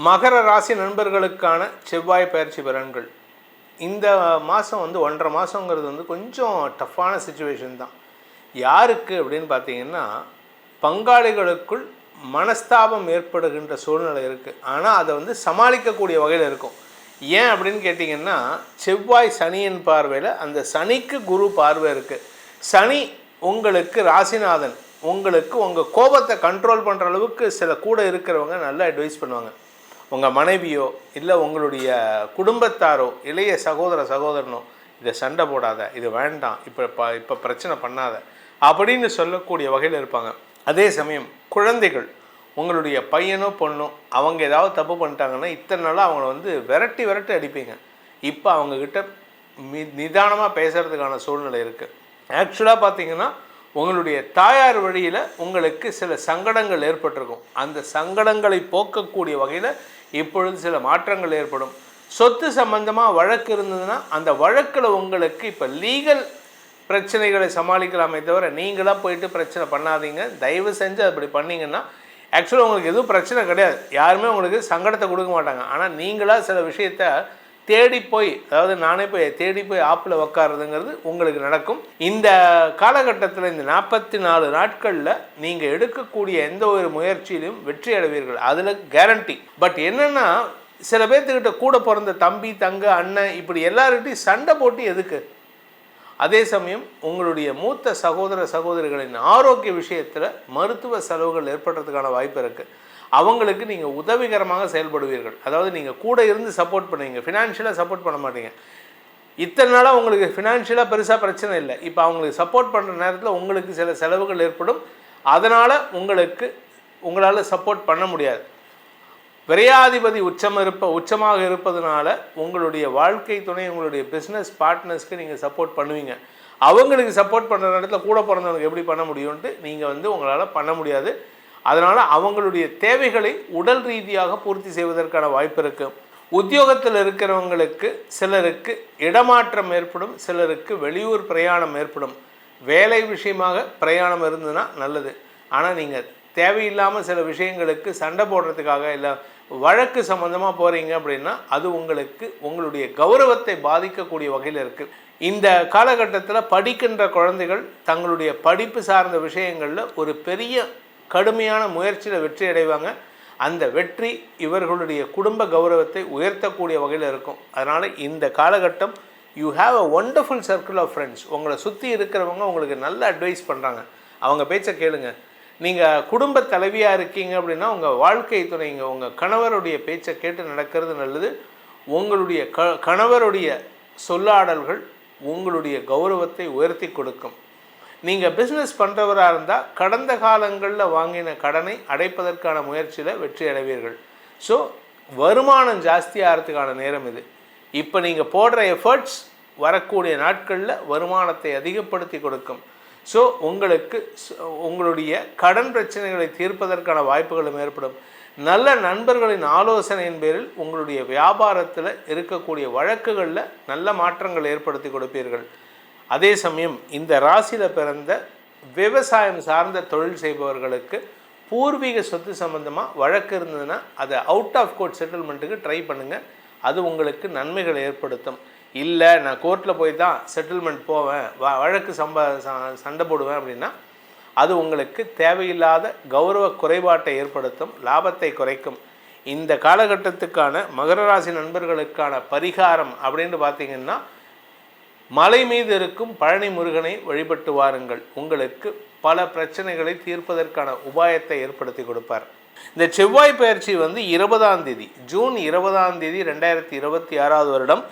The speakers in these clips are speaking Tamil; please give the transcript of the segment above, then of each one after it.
மகர ராசி நண்பர்களுக்கான செவ்வாய் பயிற்சி பலன்கள். இந்த மாதம் 1.5 மாதங்கிறது கொஞ்சம் டஃப்பான சிச்சுவேஷன் தான். யாருக்கு அப்படின்னு பார்த்தீங்கன்னா, பங்காளிகளுக்குள் மனஸ்தாபம் ஏற்படுகின்ற சூழ்நிலை இருக்குது. ஆனால் அதை சமாளிக்கக்கூடிய வகையில் இருக்கும். ஏன் அப்படின்னு கேட்டிங்கன்னா, செவ்வாய் சனியின் பார்வையில், அந்த சனிக்கு குரு பார்வை இருக்குது. சனி உங்களுக்கு ராசிநாதன், உங்களுக்கு உங்கள் கோபத்தை கண்ட்ரோல் பண்ணுற அளவுக்கு சில கூட இருக்கிறவங்க நல்லா அட்வைஸ் பண்ணுவாங்க. உங்கள் மனைவியோ இல்லை உங்களுடைய குடும்பத்தாரோ இளைய சகோதரனோ, இதை சண்டை போடாத, இது வேண்டாம், இப்போ பிரச்சனை பண்ணாத அப்படின்னு சொல்லக்கூடிய வகையில் இருப்பாங்க. அதே சமயம் குழந்தைகள், உங்களுடைய பையனோ பொண்ணோ அவங்க ஏதாவது தப்பு பண்ணிட்டாங்கன்னா இத்தனை நாளாக அவங்கள விரட்டி அடிப்பீங்க. இப்போ அவங்கக்கிட்ட நிதானமாக பேசுகிறதுக்கான சூழ்நிலை இருக்குது. ஆக்சுவலாக பார்த்தீங்கன்னா, உங்களுடைய தாயார் வழியில் உங்களுக்கு சில சங்கடங்கள் ஏற்பட்டிருக்கும். அந்த சங்கடங்களை போக்கக்கூடிய வகையில் இப்பொழுது சில மாற்றங்கள் ஏற்படும். சொத்து சம்பந்தமாக வழக்கு இருந்ததுன்னா அந்த வழக்கில் உங்களுக்கு இப்போ லீகல் பிரச்சனைகளை சமாளிக்கலாமே தவிர நீங்களாக போயிட்டு பிரச்சனை பண்ணாதீங்க. தயவு செஞ்சு அப்படி பண்ணிங்கன்னா ஆக்சுவலாக உங்களுக்கு எதுவும் பிரச்சனை கிடையாது. யாருமே உங்களுக்கு சங்கடத்தை கொடுக்க மாட்டாங்க. ஆனால் நீங்களாக சில விஷயத்தை தேடி போய், அதாவது நானே தேடி போய் ஆப்பில் உக்காருதுங்கிறது உங்களுக்கு நடக்கும். இந்த காலகட்டத்தில் இந்த 44 நாட்களில் நீங்கள் எடுக்கக்கூடிய எந்த ஒரு முயற்சியிலும் வெற்றி அடைவீர்கள், அதில் கேரண்டி. பட் என்னென்னா, சில பேர்த்துக்கிட்ட கூட பிறந்த தம்பி, தங்க, அண்ணன் இப்படி எல்லார்கிட்டையும் சண்டை போட்டு எதுக்கு? அதே சமயம் உங்களுடைய மூத்த சகோதரிகளின் ஆரோக்கிய விஷயத்தில் மருத்துவ செலவுகள் ஏற்படுறதுக்கான வாய்ப்பு இருக்குது. அவங்களுக்கு நீங்கள் உதவிகரமாக செயல்படுவீர்கள். அதாவது நீங்கள் கூட இருந்து சப்போர்ட் பண்ணுவீங்க, ஃபினான்ஷியலாக சப்போர்ட் பண்ண மாட்டீங்க. இத்தனை நாளாக உங்களுக்கு ஃபினான்ஷியலாக பெருசாக பிரச்சனை இல்லை. இப்போ அவங்களுக்கு சப்போர்ட் பண்ணுற நேரத்தில் உங்களுக்கு சில செலவுகள் ஏற்படும். அதனால் உங்களால் சப்போர்ட் பண்ண முடியாது. விரையாதிபதி உச்சமாக இருப்பதனால உங்களுடைய வாழ்க்கை துணை, உங்களுடைய பிஸ்னஸ் பார்ட்னர்ஸ்க்கு நீங்கள் சப்போர்ட் பண்ணுவீங்க. அவங்களுக்கு சப்போர்ட் பண்ணுற நேரத்தில் கூட பிறந்தவங்களுக்கு எப்படி பண்ண முடியும்ன்ட்டு நீங்கள் உங்களால் பண்ண முடியாது. அதனால் அவங்களுடைய தேவைகளை உடல் ரீதியாக பூர்த்தி செய்வதற்கான வாய்ப்பு இருக்குது. உத்தியோகத்தில் இருக்கிறவங்களுக்கு சிலருக்கு இடமாற்றம் ஏற்படும், சிலருக்கு வெளியூர் பிரயாணம் ஏற்படும். வேலை விஷயமாக பிரயாணம் இருந்ததுன்னா நல்லது. ஆனால் நீங்கள் தேவையில்லாமல் சில விஷயங்களுக்கு சண்டை போடுறதுக்காக இல்லை வழக்கு சம்மந்தமாக போகிறீங்க அப்படின்னா அது உங்களுடைய கௌரவத்தை பாதிக்கக்கூடிய வகையில் இருக்குது. இந்த காலகட்டத்தில் படிக்கின்ற குழந்தைகள் தங்களுடைய படிப்பு சார்ந்த விஷயங்களில் ஒரு பெரிய கடுமையான முயற்சியில் வெற்றி அடைவாங்க. அந்த வெற்றி இவர்களுடைய குடும்ப கௌரவத்தை உயர்த்தக்கூடிய வகையில் இருக்கும். அதனால் இந்த காலகட்டம் you have a wonderful circle of friends. உங்களை சுற்றி இருக்கிறவங்க உங்களுக்கு நல்ல அட்வைஸ் பண்ணுறாங்க, அவங்க பேச்சை கேளுங்க. நீங்கள் குடும்ப தலைவியாக இருக்கீங்க அப்படின்னா உங்கள் வாழ்க்கை துணைங்க உங்கள் கணவருடைய பேச்சை கேட்டு நடக்கிறது நல்லது. உங்களுடைய கணவருடைய சொல்லாடல்கள் உங்களுடைய கௌரவத்தை உயர்த்தி கொடுக்கும். நீங்கள் பிஸ்னஸ் பண்ணுறவராக இருந்தால் கடந்த காலங்களில் வாங்கின கடனை அடைப்பதற்கான முயற்சியில் வெற்றி அடைவீர்கள். ஸோ வருமானம் ஜாஸ்தியாகிறதுக்கான நேரம் இது. இப்போ நீங்கள் போடுற எஃபர்ட்ஸ் வரக்கூடிய நாட்களில் வருமானத்தை அதிகப்படுத்தி கொடுக்கும். ஸோ உங்களுடைய கடன் பிரச்சனைகளை தீர்ப்பதற்கான வாய்ப்புகளும் ஏற்படும். நல்ல நண்பர்களின் ஆலோசனையின் பேரில் உங்களுடைய வியாபாரத்தில் இருக்கக்கூடிய வழக்குகளில் நல்ல மாற்றங்கள் ஏற்படுத்தி கொடுப்பீர்கள். அதே சமயம் இந்த ராசியில் பிறந்த விவசாயம் சார்ந்த தொழில் செய்பவர்களுக்கு பூர்வீக சொத்து சம்பந்தமாக வழக்கு இருந்ததுன்னா அதை அவுட் ஆஃப் கோர்ட் செட்டில்மெண்ட்டுக்கு ட்ரை பண்ணுங்கள். அது உங்களுக்கு நன்மைகளை ஏற்படுத்தும். இல்லை நான் கோர்ட்டில் போய் தான் செட்டில்மெண்ட் போவேன், வழக்கு சண்டை போடுவேன் அப்படின்னா அது உங்களுக்கு தேவையில்லாத கௌரவ குறைபாட்டை ஏற்படுத்தும், லாபத்தை குறைக்கும். இந்த காலகட்டத்துக்கான மகர ராசி நண்பர்களுக்கான பரிகாரம் அப்படின்னு பார்த்திங்கன்னா, மலை மீது இருக்கும் பழனி முருகனை வழிபட்டு வாருங்கள். உங்களுக்கு பல பிரச்சனைகளை தீர்ப்பதற்கான உபாயத்தை ஏற்படுத்தி கொடுப்பார். இந்த செவ்வாய் பயிற்சி 20ஆம் தேதி, ஜூன் 20ஆம் தேதி 2026 வருடம்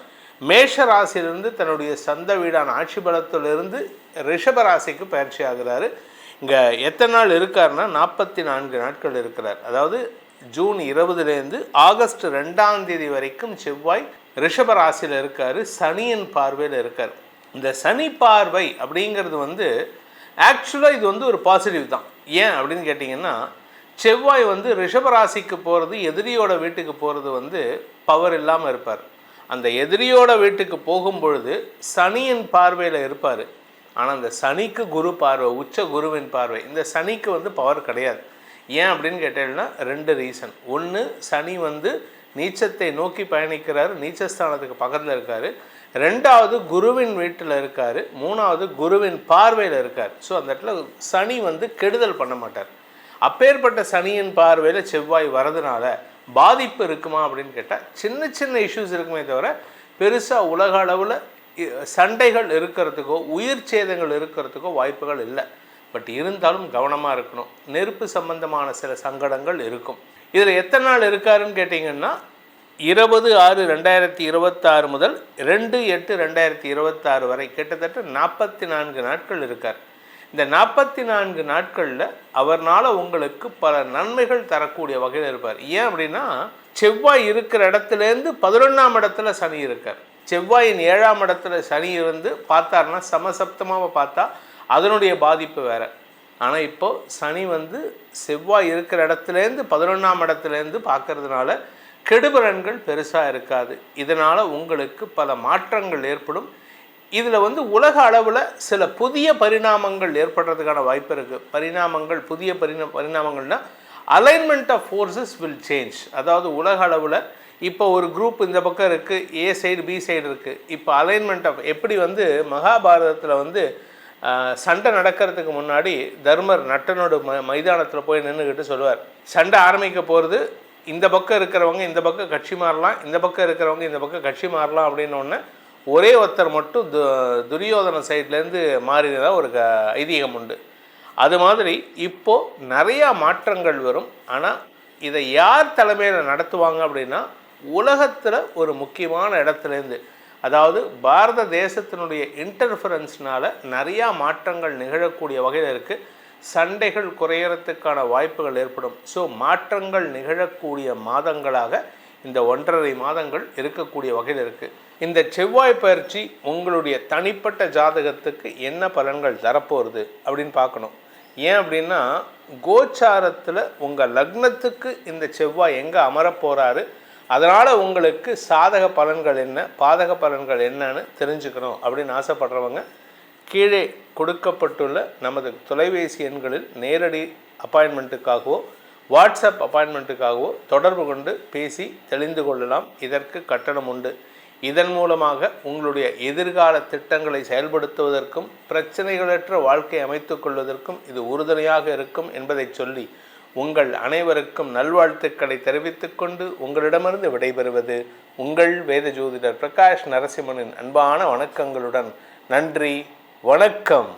மேஷ ராசியிலிருந்து தன்னுடைய சொந்த வீடான ஆட்சி பலத்திலிருந்து ரிஷப ராசிக்கு பயிற்சி ஆகிறாரு. இங்கே எத்தனை நாள் இருக்காருன்னா 44 நாட்கள் இருக்கிறார். அதாவது ஜூன் 20லேருந்து ஆகஸ்ட் 2ஆம் தேதி வரைக்கும் செவ்வாய் ரிஷப ராசியில் இருக்கார், சனியின் பார்வையில் இருக்கார். இந்த சனி பார்வை அப்படிங்கிறது ஆக்சுவலாக இது ஒரு பாசிட்டிவ் தான். ஏன் அப்படின்னு கேட்டிங்கன்னா, செவ்வாய் ரிஷப ராசிக்கு போகிறது, எதிரியோட வீட்டுக்கு போகிறது பவர் இல்லாமல் இருப்பார். அந்த எதிரியோட வீட்டுக்கு போகும் பொழுது சனியின் பார்வையில் இருப்பார். ஆனால் அந்த சனிக்கு குரு பார்வை, உச்ச குருவின் பார்வை. இந்த சனிக்கு பவர் கிடையாது. ஏன் அப்படின்னு கேட்டீங்கன்னா 2 ரீசன். ஒன்று, சனி வந்து நீச்சத்தை நோக்கி பயணிக்கிறார், நீச்சஸ்தானத்துக்கு பக்கத்தில் இருக்கார். 2வது குருவின் வீட்டில் இருக்கார். 3வது குருவின் பார்வையில் இருக்கார். ஸோ அந்த இடத்துல சனி வந்து கெடுதல் பண்ண மாட்டார். அப்பேற்பட்ட சனியின் பார்வையில் செவ்வாய் வரதுனால பாதிப்பு இருக்குமா அப்படின்னு கேட்டால் சின்ன சின்ன இஷ்யூஸ் இருக்குமே தவிர பெருசாக உலக அளவில் சண்டைகள் இருக்கிறதுக்கோ உயிர் சேதங்கள் இருக்கிறதுக்கோ வாய்ப்புகள் இல்லை. பட் இருந்தாலும் கவனமாக இருக்கணும். நெருப்பு சம்பந்தமான சில சங்கடங்கள் இருக்கும். இதில் எத்தனை நாள் இருக்காருன்னு கேட்டிங்கன்னா 20/6/2026 முதல் 2/8/2026 வரை கிட்டத்தட்ட 44 நாட்கள் இருக்கார். இந்த 44 நாட்களில் அவர்னால உங்களுக்கு பல நன்மைகள் தரக்கூடிய வகையில் இருப்பார். ஏன் அப்படின்னா செவ்வாய் இருக்கிற இடத்துலேருந்து 11ஆம் இடத்துல சனி இருக்கார். செவ்வாயின் 7ஆம் இடத்துல சனி இருந்து பார்த்தாருன்னா சமசப்தமாக பார்த்தா அதனுடைய பாதிப்பு வேறு. ஆனால் இப்போது சனி வந்து செவ்வாய் இருக்கிற இடத்துலேருந்து 11ஆம் இடத்துலேருந்து பார்க்கறதுனால கெடுபலன்கள் பெருசாக இருக்காது. இதனால் உங்களுக்கு பல மாற்றங்கள் ஏற்படும். இதில் வந்து உலக அளவில் சில புதிய பரிணாமங்கள் ஏற்படுறதுக்கான வாய்ப்பு இருக்குது. புதிய பரிணாமங்கள்னால் alignment of forces will change. அதாவது உலக அளவில் இப்போ ஒரு குரூப் இந்த பக்கம் இருக்குது, ஏ சைடு பி சைடு இருக்குது. இப்போ அலைன்மெண்ட் ஆஃப் எப்படி வந்து மகாபாரதத்தில் வந்து சண்டை நடக்கிறதுக்கு முன்னாடி தர்மர் நட்டனோட மைதானத்தில் போய் நின்றுக்கிட்டு சொல்லுவார், சண்டை ஆரம்பிக்க போகிறது, இந்த பக்கம் இருக்கிறவங்க இந்த பக்கம் கட்சி மாறலாம், இந்த பக்கம் இருக்கிறவங்க இந்த பக்கம் கட்சி மாறலாம் அப்படின்னோடனே ஒரே ஒருத்தர் மட்டும் துரியோதன சைட்லேருந்து மாறினதாக ஒரு ஐதீகம் உண்டு. அது மாதிரி இப்போது நிறையா மாற்றங்கள் வரும். ஆனால் இதை யார் தலைமையில் நடத்துவாங்க அப்படின்னா உலகத்தில் ஒரு முக்கியமான இடத்துலேருந்து, அதாவது பாரத தேசத்தினுடைய இன்டர்ஃபரன்ஸ்னால் நிறையா மாற்றங்கள் நிகழக்கூடிய வகையில் இருக்குது. சண்டைகள் குறையறதுக்கான வாய்ப்புகள் ஏற்படும். ஸோ மாற்றங்கள் நிகழக்கூடிய மாதங்களாக இந்த 1.5 மாதங்கள் இருக்கக்கூடிய வகையில் இருக்குது. இந்த செவ்வாய் பயிற்சி உங்களுடைய தனிப்பட்ட ஜாதகத்துக்கு என்ன பலன்கள் தரப்போகிறது அப்படின்னு பார்க்கணும். ஏன் அப்படின்னா கோச்சாரத்தில் உங்கள் லக்னத்துக்கு இந்த செவ்வாய் எங்கே அமரப்போகிறாரு, அதனால் உங்களுக்கு சாதக பலன்கள் என்ன பாதக பலன்கள் என்னன்னு தெரிஞ்சுக்கணும் அப்படின்னு ஆசைப்படுறவங்க கீழே கொடுக்கப்பட்டுள்ள நமது தொலைபேசி எண்களில் நேரடி அப்பாயின்மெண்ட்டுக்காகவோ வாட்ஸ்அப் அப்பாயின்மெண்ட்டுக்காகவோ தொடர்பு கொண்டு பேசி தெளிந்து கொள்ளலாம். இதற்கு கட்டணம் உண்டு. இதன் மூலமாக உங்களுடைய எதிர்கால திட்டங்களை செயல்படுத்துவதற்கும் பிரச்சனைகளற்ற வாழ்க்கை அமைத்து கொள்வதற்கும் இது உறுதுணையாக இருக்கும் என்பதை சொல்லி உங்கள் அனைவருக்கும் நல்வாழ்த்துக்களை தெரிவித்துக்கொண்டு உங்களிடமிருந்து விடைபெறுவது உங்கள் வேத ஜோதிடர் பிரகாஷ் நரசிம்மனின் அன்பான வணக்கங்களுடன். நன்றி, வணக்கம்.